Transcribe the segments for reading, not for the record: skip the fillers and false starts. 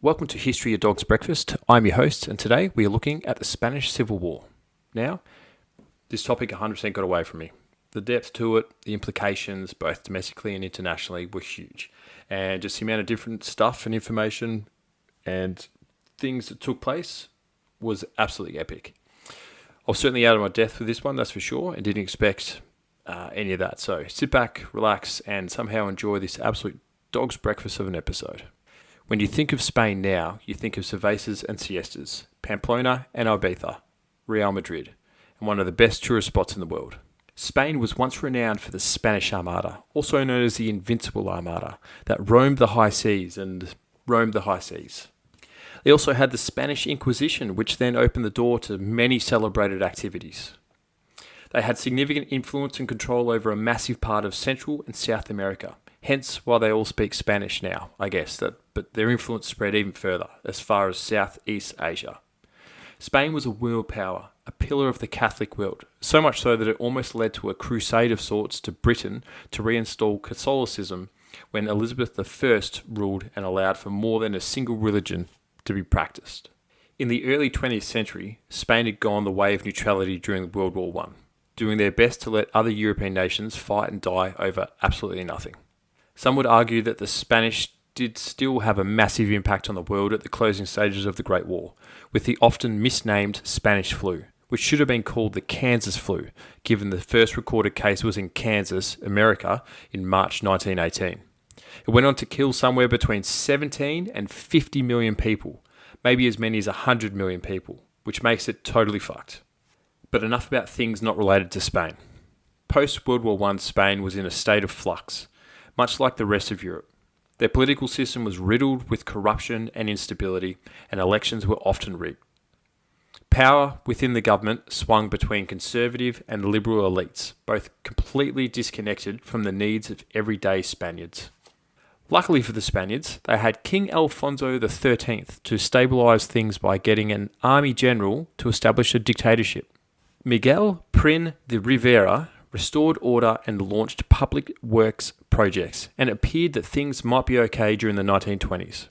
Welcome to History of Dog's Breakfast. I'm your host, and today we are looking at the Spanish Civil War. Now, this topic 100% got away from me. The depth to it, the implications, both domestically and internationally, were huge. And just the amount of different stuff and information and things that took place was absolutely epic. I was certainly out of my depth with this one, that's for sure, and didn't expect any of that. So sit back, relax, and somehow enjoy this absolute dog's breakfast of an episode. When you think of Spain now, you think of cervezas and siestas, Pamplona and Ibiza, Real Madrid, and one of the best tourist spots in the world. Spain was once renowned for the Spanish Armada, also known as the Invincible Armada, that roamed the high seas. They also had the Spanish Inquisition, which then opened the door to many celebrated activities. They had significant influence and control over a massive part of Central and South America. Hence why they all speak Spanish now, I guess, but their influence spread even further, as far as Southeast Asia. Spain was a world power, a pillar of the Catholic world, so much so that it almost led to a crusade of sorts to Britain to reinstall Catholicism when Elizabeth I ruled and allowed for more than a single religion to be practiced. In the early 20th century, Spain had gone the way of neutrality during World War I, doing their best to let other European nations fight and die over absolutely nothing. Some would argue that the Spanish did still have a massive impact on the world at the closing stages of the Great War, with the often misnamed Spanish flu, which should have been called the Kansas flu, given the first recorded case was in Kansas, America, in March 1918. It went on to kill somewhere between 17 and 50 million people, maybe as many as 100 million people, which makes it totally fucked. But enough about things not related to Spain. Post-World War I, Spain was in a state of flux, much like the rest of Europe. Their political system was riddled with corruption and instability, and elections were often rigged. Power within the government swung between conservative and liberal elites, both completely disconnected from the needs of everyday Spaniards. Luckily for the Spaniards, they had King Alfonso XIII to stabilise things by getting an army general to establish a dictatorship. Miguel Prin de Rivera restored order and launched public works projects, and it appeared that things might be okay during the 1920s.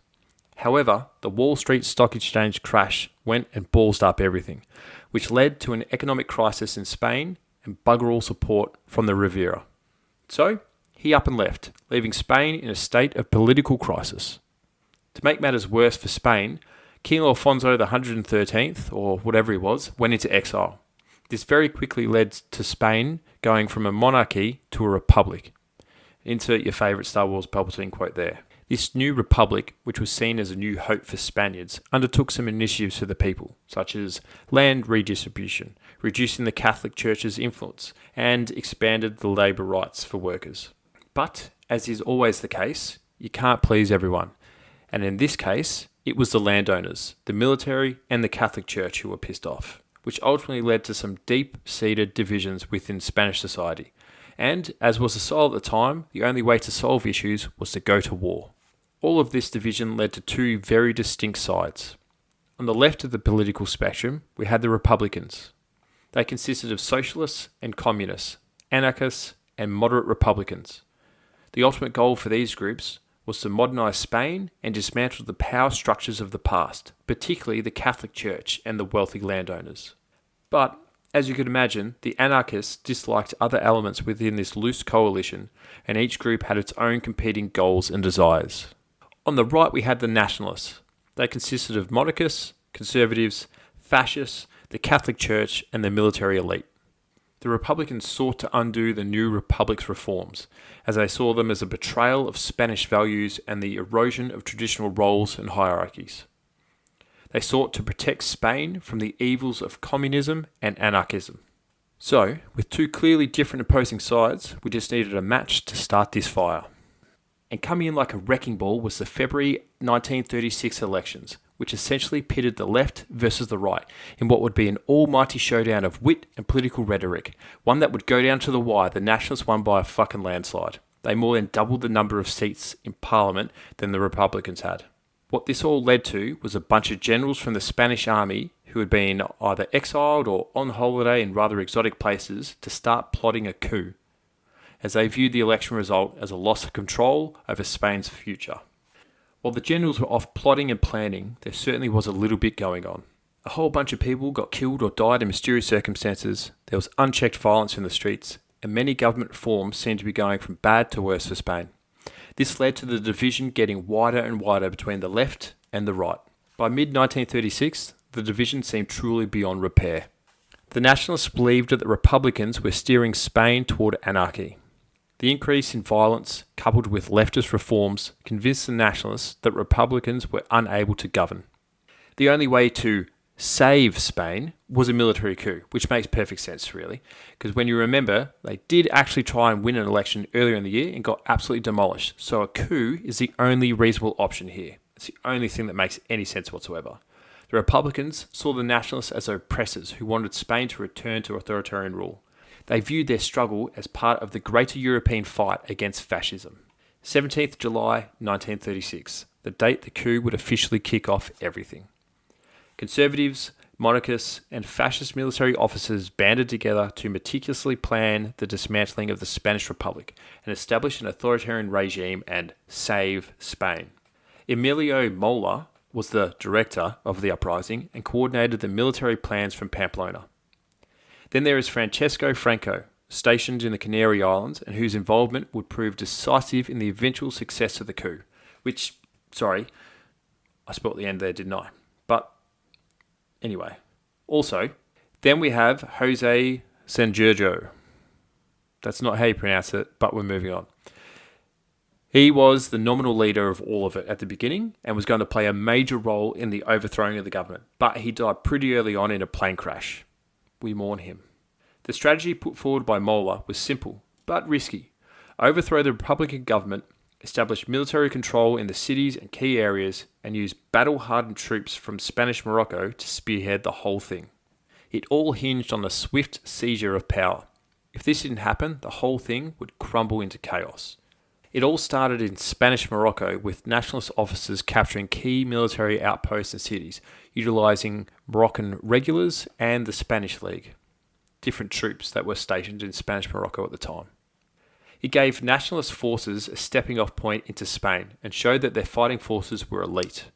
However, the Wall Street Stock Exchange crash went and ballsed up everything, which led to an economic crisis in Spain and bugger all support from the Rivera. So, he up and left, leaving Spain in a state of political crisis. To make matters worse for Spain, King Alfonso XIII, or whatever he was, went into exile. This very quickly led to Spain going from a monarchy to a republic. Insert your favourite Star Wars Palpatine quote there. This new republic, which was seen as a new hope for Spaniards, undertook some initiatives for the people, such as land redistribution, reducing the Catholic Church's influence, and expanded the labour rights for workers. But, as is always the case, you can't please everyone. And in this case, it was the landowners, the military, and the Catholic Church who were pissed off, which ultimately led to some deep-seated divisions within Spanish society. And, as was the style at the time, the only way to solve issues was to go to war. All of this division led to two very distinct sides. On the left of the political spectrum, we had the Republicans. They consisted of socialists and communists, anarchists and moderate Republicans. The ultimate goal for these groups was to modernise Spain and dismantle the power structures of the past, particularly the Catholic Church and the wealthy landowners. But, as you could imagine, the anarchists disliked other elements within this loose coalition, and each group had its own competing goals and desires. On the right we had the nationalists. They consisted of monarchists, conservatives, fascists, the Catholic Church and the military elite. The Republicans sought to undo the new Republic's reforms, as they saw them as a betrayal of Spanish values and the erosion of traditional roles and hierarchies. They sought to protect Spain from the evils of communism and anarchism. So, with two clearly different opposing sides, we just needed a match to start this fire. And coming in like a wrecking ball was the February 1936 elections, which essentially pitted the left versus the right in what would be an almighty showdown of wit and political rhetoric, one that would go down to the wire. The Nationalists won by a fucking landslide. They more than doubled the number of seats in Parliament than the Republicans had. What this all led to was a bunch of generals from the Spanish army who had been either exiled or on holiday in rather exotic places to start plotting a coup, as they viewed the election result as a loss of control over Spain's future. While the generals were off plotting and planning, there certainly was a little bit going on. A whole bunch of people got killed or died in mysterious circumstances, there was unchecked violence in the streets, and many government reforms seemed to be going from bad to worse for Spain. This led to the division getting wider and wider between the left and the right. By mid-1936, the division seemed truly beyond repair. The nationalists believed that the Republicans were steering Spain toward anarchy. The increase in violence, coupled with leftist reforms, convinced the nationalists that Republicans were unable to govern. The only way to save Spain was a military coup, which makes perfect sense, really, because when you remember, they did actually try and win an election earlier in the year and got absolutely demolished. So a coup is the only reasonable option here. It's the only thing that makes any sense whatsoever. The Republicans saw the nationalists as oppressors who wanted Spain to return to authoritarian rule. They viewed their struggle as part of the greater European fight against fascism. 17th July 1936, the date the coup would officially kick off everything. Conservatives, monarchists, and fascist military officers banded together to meticulously plan the dismantling of the Spanish Republic and establish an authoritarian regime and save Spain. Emilio Mola was the director of the uprising and coordinated the military plans from Pamplona. Then there is Francisco Franco, stationed in the Canary Islands and whose involvement would prove decisive in the eventual success of the coup, which, I spelled the end there, didn't I? But anyway. Also, then we have Jose Sanjurjo. That's not how you pronounce it, but we're moving on. He was the nominal leader of all of it at the beginning and was going to play a major role in the overthrowing of the government, but he died pretty early on in a plane crash. We mourn him. The strategy put forward by Mola was simple, but risky. Overthrow the Republican government, establish military control in the cities and key areas, and use battle-hardened troops from Spanish Morocco to spearhead the whole thing. It all hinged on the swift seizure of power. If this didn't happen, the whole thing would crumble into chaos. It all started in Spanish Morocco with nationalist officers capturing key military outposts and cities, utilising Moroccan regulars and the Spanish League, different troops that were stationed in Spanish Morocco at the time. It gave nationalist forces a stepping off point into Spain and showed that their fighting forces were elite.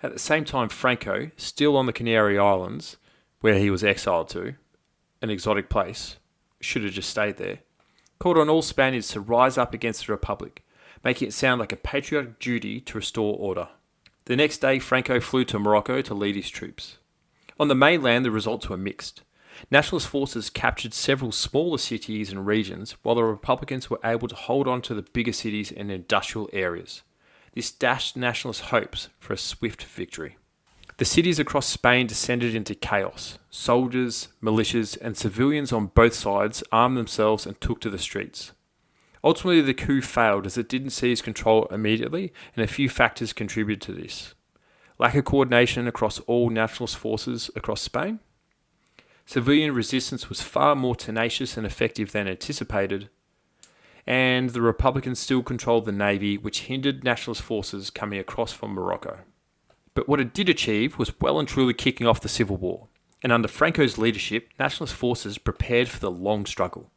At the same time, Franco, still on the Canary Islands, where he was exiled to, an exotic place, should have just stayed there, called on all Spaniards to rise up against the Republic, making it sound like a patriotic duty to restore order. The next day, Franco flew to Morocco to lead his troops. On the mainland, the results were mixed. Nationalist forces captured several smaller cities and regions, while the Republicans were able to hold on to the bigger cities and industrial areas. This dashed nationalist hopes for a swift victory. The cities across Spain descended into chaos. Soldiers, militias, and civilians on both sides armed themselves and took to the streets. Ultimately, the coup failed as it didn't seize control immediately, and a few factors contributed to this. Lack of coordination across all nationalist forces across Spain. Civilian resistance was far more tenacious and effective than anticipated. And the Republicans still controlled the navy, which hindered nationalist forces coming across from Morocco. But what it did achieve was well and truly kicking off the Civil War, and under Franco's leadership, nationalist forces prepared for the long struggle.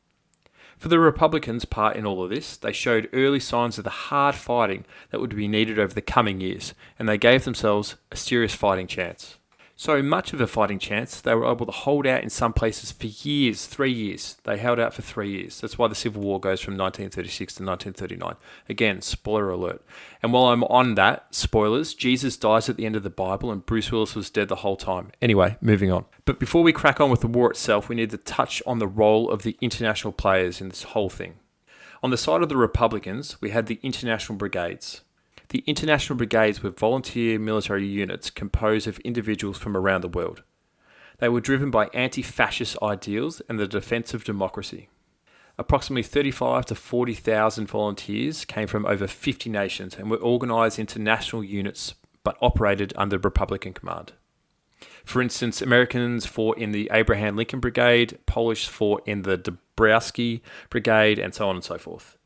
For the Republicans' part in all of this, they showed early signs of the hard fighting that would be needed over the coming years, and they gave themselves a serious fighting chance. So much of a fighting chance, they were able to hold out in some places for years, 3 years. They held out for 3 years. That's why the Civil War goes from 1936 to 1939. Again, spoiler alert. And while I'm on that, spoilers, Jesus dies at the end of the Bible and Bruce Willis was dead the whole time. Anyway, moving on. But before we crack on with the war itself, we need to touch on the role of the international players in this whole thing. On the side of the Republicans, we had the international brigades. The international brigades were volunteer military units composed of individuals from around the world. They were driven by anti-fascist ideals and the defence of democracy. Approximately 35 to 40,000 volunteers came from over 50 nations and were organised into national units but operated under Republican command. For instance, Americans fought in the Abraham Lincoln Brigade, Polish fought in the Dąbrowski Brigade, and so on and so forth.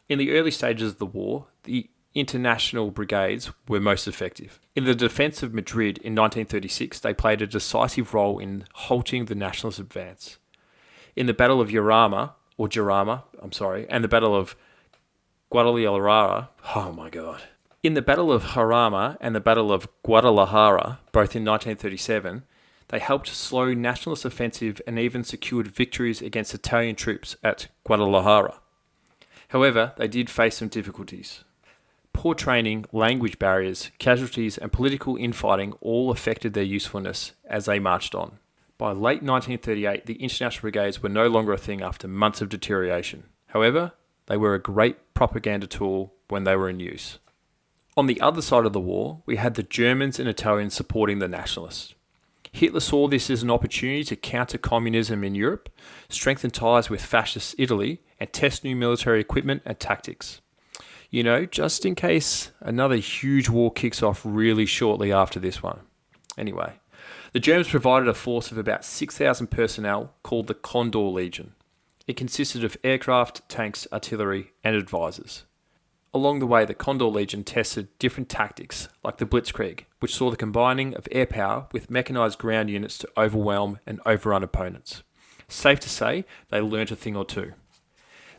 In the early stages of the war, the international brigades were most effective. In the defence of Madrid in 1936, they played a decisive role in halting the nationalist advance. In the Battle of Jarama, and the Battle of Guadalajara, In the Battle of Jarama and the Battle of Guadalajara, both in 1937, they helped slow nationalist offensive and even secured victories against Italian troops at Guadalajara. However, they did face some difficulties. Poor training, language barriers, casualties, and political infighting all affected their usefulness as they marched on. By late 1938, the international brigades were no longer a thing after months of deterioration. However, they were a great propaganda tool when they were in use. On the other side of the war, we had the Germans and Italians supporting the nationalists. Hitler saw this as an opportunity to counter communism in Europe, strengthen ties with fascist Italy, and test new military equipment and tactics. Just in case another huge war kicks off really shortly after this one. Anyway, the Germans provided a force of about 6,000 personnel called the Condor Legion. It consisted of aircraft, tanks, artillery, and advisors. Along the way, the Condor Legion tested different tactics, like the Blitzkrieg, which saw the combining of air power with mechanised ground units to overwhelm and overrun opponents. Safe to say, they learnt a thing or two.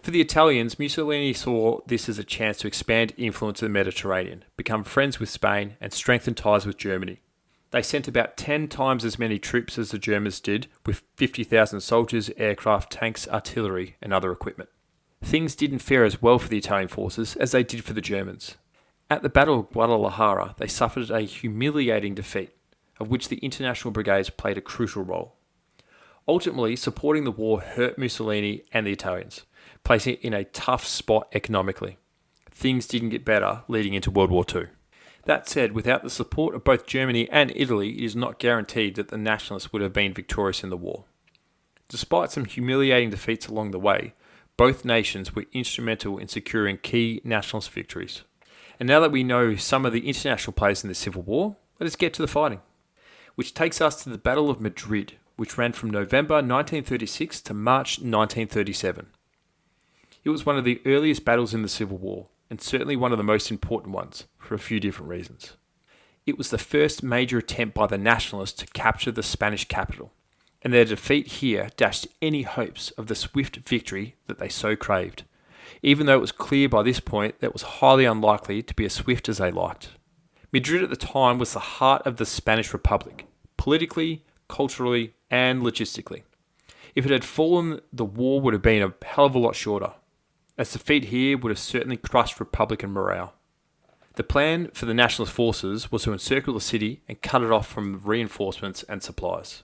For the Italians, Mussolini saw this as a chance to expand influence in the Mediterranean, become friends with Spain, and strengthen ties with Germany. They sent about 10 times as many troops as the Germans did, with 50,000 soldiers, aircraft, tanks, artillery, and other equipment. Things didn't fare as well for the Italian forces as they did for the Germans. At the Battle of Guadalajara, they suffered a humiliating defeat, of which the international brigades played a crucial role. Ultimately, supporting the war hurt Mussolini and the Italians, placing it in a tough spot economically. Things didn't get better leading into World War II. That said, without the support of both Germany and Italy, it is not guaranteed that the nationalists would have been victorious in the war. Despite some humiliating defeats along the way, both nations were instrumental in securing key nationalist victories. And now that we know some of the international players in the Civil War, let us get to the fighting, which takes us to the Battle of Madrid, which ran from November 1936 to March 1937. It was one of the earliest battles in the Civil War, and certainly one of the most important ones, for a few different reasons. It was the first major attempt by the nationalists to capture the Spanish capital, and their defeat here dashed any hopes of the swift victory that they so craved, even though it was clear by this point that it was highly unlikely to be as swift as they liked. Madrid at the time was the heart of the Spanish Republic, politically, culturally, and logistically. If it had fallen, the war would have been a hell of a lot shorter. A defeat here would have certainly crushed Republican morale. The plan for the nationalist forces was to encircle the city and cut it off from reinforcements and supplies.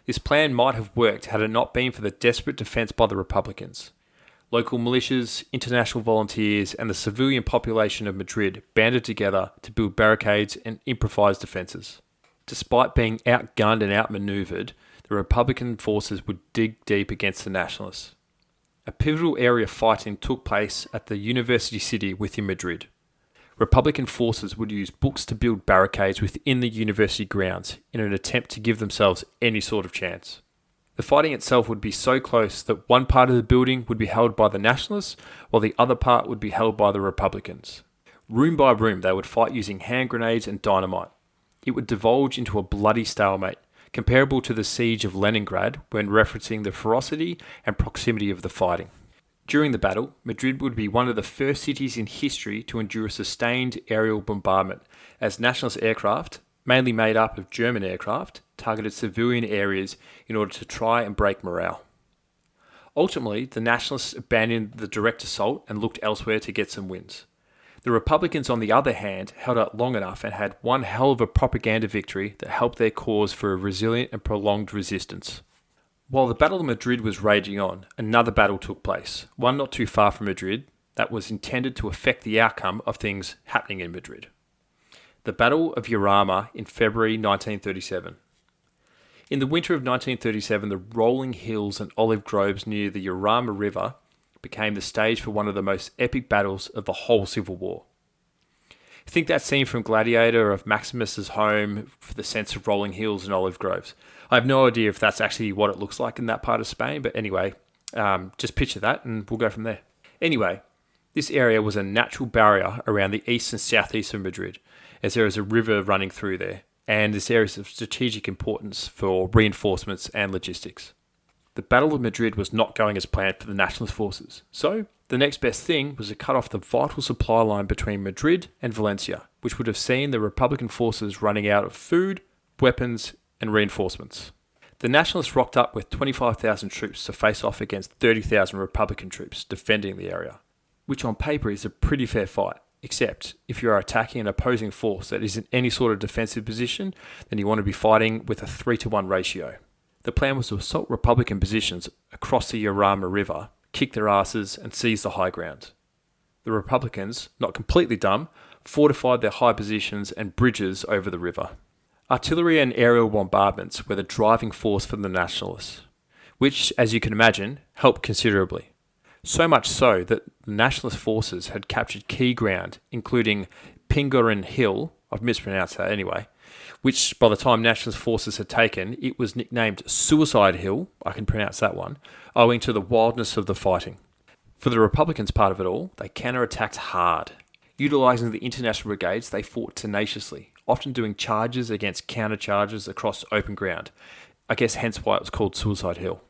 This plan might have worked had it not been for the desperate defence by the Republicans. Local militias, international volunteers, and the civilian population of Madrid banded together to build barricades and improvise defences. Despite being outgunned and outmanoeuvred, the Republican forces would dig deep against the nationalists. A pivotal area of fighting took place at the university city within Madrid. Republican forces would use books to build barricades within the university grounds in an attempt to give themselves any sort of chance. The fighting itself would be so close that one part of the building would be held by the nationalists, while the other part would be held by the Republicans. Room by room, they would fight using hand grenades and dynamite. It would divulge into a bloody stalemate, comparable to the siege of Leningrad when referencing the ferocity and proximity of the fighting. During the battle, Madrid would be one of the first cities in history to endure a sustained aerial bombardment, as nationalist aircraft, mainly made up of German aircraft, targeted civilian areas in order to try and break morale. Ultimately, the nationalists abandoned the direct assault and looked elsewhere to get some wins. The Republicans, on the other hand, held out long enough and had one hell of a propaganda victory that helped their cause for a resilient and prolonged resistance. While the Battle of Madrid was raging on, another battle took place, one not too far from Madrid, that was intended to affect the outcome of things happening in Madrid. The Battle of Jarama in February 1937. In the winter of 1937, the rolling hills and olive groves near the Jarama River became the stage for one of the most epic battles of the whole Civil War. Think that scene from Gladiator of Maximus's home for the sense of rolling hills and olive groves. I have no idea if that's actually what it looks like in that part of Spain, but anyway, just picture that and we'll go from there. Anyway, this area was a natural barrier around the east and southeast of Madrid, as there is a river running through there, and this area is of strategic importance for reinforcements and logistics. The Battle of Madrid was not going as planned for the nationalist forces, so The next best thing was to cut off the vital supply line between Madrid and Valencia, which would have seen the Republican forces running out of food, weapons, and reinforcements. The Nationalists rocked up with 25,000 troops to face off against 30,000 Republican troops defending the area, which on paper is a pretty fair fight, except if you are attacking an opposing force that is in any sort of defensive position, then you want to be fighting with a 3-to-1 ratio. The plan was to assault Republican positions across the Jarama River, kick their asses and seize the high ground. The Republicans, not completely dumb, fortified their high positions and bridges over the river. Artillery and aerial bombardments were the driving force for the Nationalists, which, as you can imagine, helped considerably. So much so that the Nationalist forces had captured key ground, including Pingarren Hill, I've mispronounced that anyway, which by the time Nationalist forces had taken, it was nicknamed Suicide Hill, I can pronounce that one, owing to the wildness of the fighting. For the Republicans' part of it all, they counterattacked hard. Utilising the international brigades, they fought tenaciously, often doing charges against counter-charges across open ground. I guess hence why it was called Suicide Hill.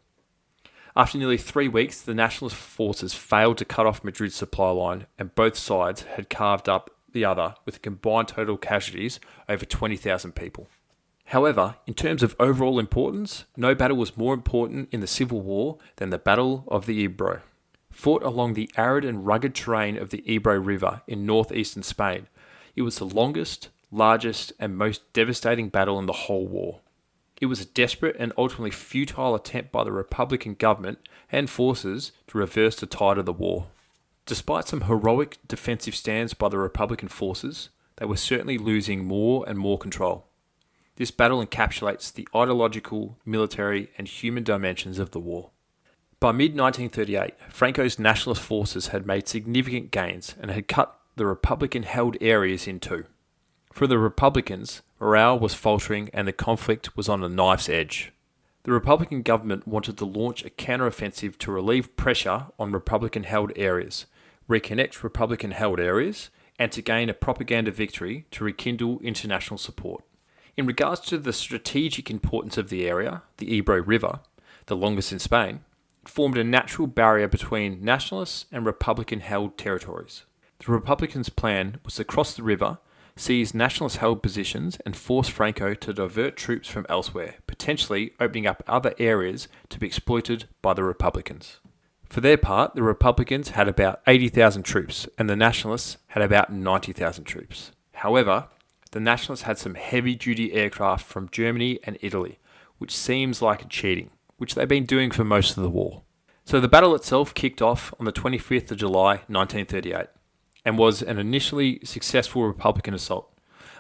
After nearly 3 weeks, the Nationalist forces failed to cut off Madrid's supply line, and both sides had carved up the other with combined total casualties over 20,000 people. However, in terms of overall importance, no battle was more important in the Civil War than the Battle of the Ebro. Fought along the arid and rugged terrain of the Ebro River in northeastern Spain, it was the longest, largest, and most devastating battle in the whole war. It was a desperate and ultimately futile attempt by the Republican government and forces to reverse the tide of the war. Despite some heroic defensive stands by the Republican forces, they were certainly losing more and more control. This battle encapsulates the ideological, military, and human dimensions of the war. By mid-1938, Franco's nationalist forces had made significant gains and had cut the Republican-held areas in two. For the Republicans, morale was faltering and the conflict was on a knife's edge. The Republican government wanted to launch a counteroffensive to relieve pressure on Republican-held areas, reconnect Republican-held areas, and to gain a propaganda victory to rekindle international support. In regards to the strategic importance of the area, the Ebro River, the longest in Spain, it formed a natural barrier between nationalists and Republican-held territories. The Republicans' plan was to cross the river, seize nationalist-held positions, and force Franco to divert troops from elsewhere, potentially opening up other areas to be exploited by the Republicans. For their part, the Republicans had about 80,000 troops, and the Nationalists had about 90,000 troops. However, the Nationalists had some heavy-duty aircraft from Germany and Italy, which seems like cheating, which they've been doing for most of the war. So the battle itself kicked off on the 25th of July 1938, and was an initially successful Republican assault.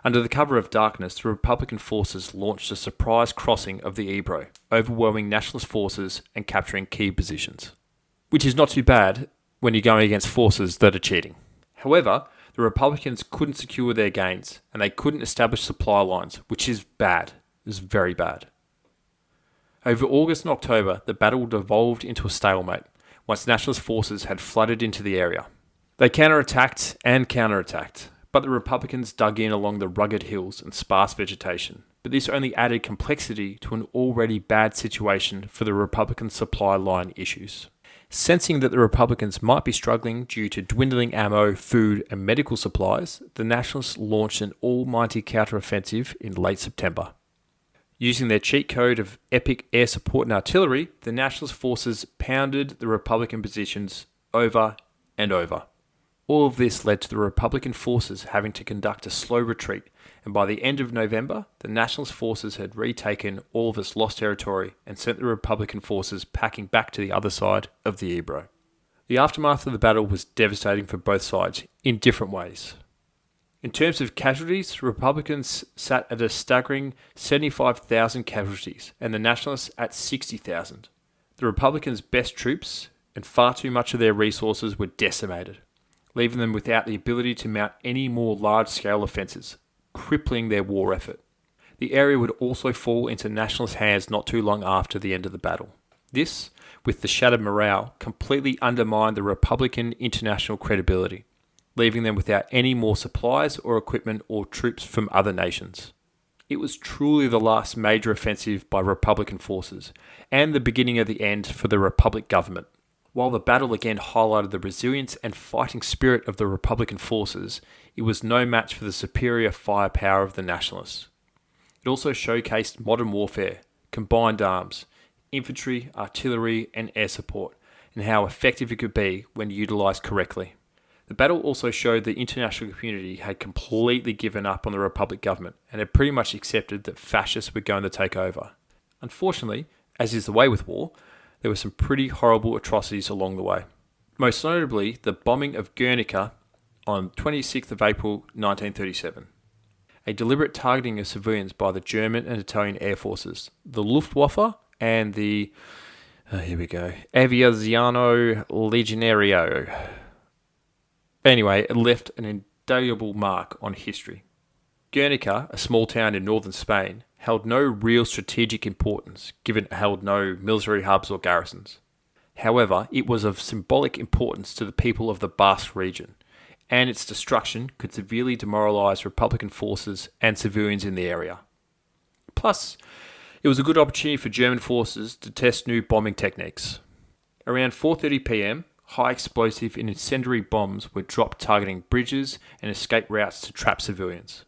Under the cover of darkness, the Republican forces launched a surprise crossing of the Ebro, overwhelming Nationalist forces and capturing key positions. Which is not too bad when you're going against forces that are cheating. However, the Republicans couldn't secure their gains, and they couldn't establish supply lines, which is bad. It is very bad. Over August and October, the battle devolved into a stalemate, once Nationalist forces had flooded into the area. They counterattacked and counterattacked, but the Republicans dug in along the rugged hills and sparse vegetation. But this only added complexity to an already bad situation for the Republican supply line issues. Sensing that the Republicans might be struggling due to dwindling ammo, food, and medical supplies, the Nationalists launched an almighty counteroffensive in late September. Using their cheat code of epic air support and artillery, the Nationalist forces pounded the Republican positions over and over. All of this led to the Republican forces having to conduct a slow retreat, and by the end of November, the Nationalist forces had retaken all of its lost territory and sent the Republican forces packing back to the other side of the Ebro. The aftermath of the battle was devastating for both sides in different ways. In terms of casualties, Republicans sat at a staggering 75,000 casualties and the Nationalists at 60,000. The Republicans' best troops and far too much of their resources were decimated, leaving them without the ability to mount any more large-scale offences, crippling their war effort. The area would also fall into Nationalist hands not too long after the end of the battle. This, with the shattered morale, completely undermined the Republican international credibility, leaving them without any more supplies or equipment or troops from other nations. It was truly the last major offensive by Republican forces, and the beginning of the end for the Republic government. While the battle again highlighted the resilience and fighting spirit of the Republican forces, it was no match for the superior firepower of the Nationalists. It also showcased modern warfare, combined arms, infantry, artillery, and air support, and how effective it could be when utilised correctly. The battle also showed the international community had completely given up on the Republic government and had pretty much accepted that fascists were going to take over. Unfortunately, as is the way with war, there were some pretty horrible atrocities along the way. Most notably, the bombing of Guernica on 26th of April 1937. A deliberate targeting of civilians by the German and Italian air forces, the Luftwaffe and the Aviazione Legionario. Anyway, it left an indelible mark on history. Guernica, a small town in northern Spain, held no real strategic importance, given it held no military hubs or garrisons. However, it was of symbolic importance to the people of the Basque region, and its destruction could severely demoralise Republican forces and civilians in the area. Plus, it was a good opportunity for German forces to test new bombing techniques. Around 4:30 p.m, high explosive and incendiary bombs were dropped targeting bridges and escape routes to trap civilians.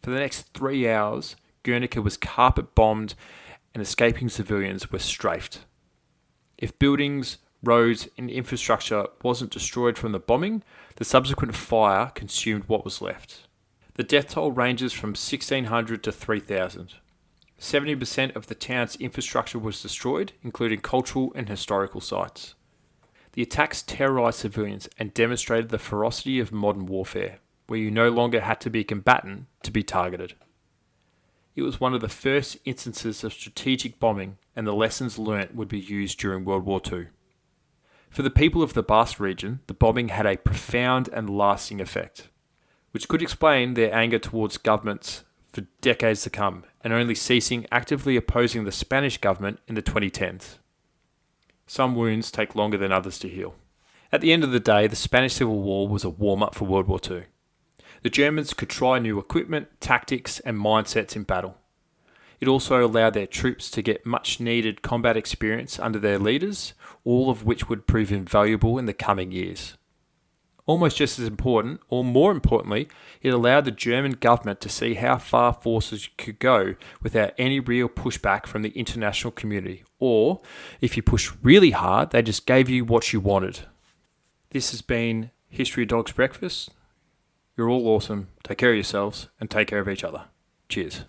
For the next 3 hours, Guernica was carpet bombed and escaping civilians were strafed. If buildings, roads and infrastructure wasn't destroyed from the bombing, the subsequent fire consumed what was left. The death toll ranges from 1,600 to 3,000. 70% of the town's infrastructure was destroyed, including cultural and historical sites. The attacks terrorised civilians and demonstrated the ferocity of modern warfare, where you no longer had to be a combatant to be targeted. It was one of the first instances of strategic bombing, and the lessons learnt would be used during World War II. For the people of the Basque region, the bombing had a profound and lasting effect, which could explain their anger towards governments for decades to come, and only ceasing actively opposing the Spanish government in the 2010s. Some wounds take longer than others to heal. At the end of the day, the Spanish Civil War was a warm-up for World War II. The Germans could try new equipment, tactics, and mindsets in battle. It also allowed their troops to get much-needed combat experience under their leaders, all of which would prove invaluable in the coming years. Almost just as important, or more importantly, it allowed the German government to see how far forces could go without any real pushback from the international community, or, if you pushed really hard, they just gave you what you wanted. This has been History Dogs Breakfast. You're all awesome. Take care of yourselves and take care of each other. Cheers.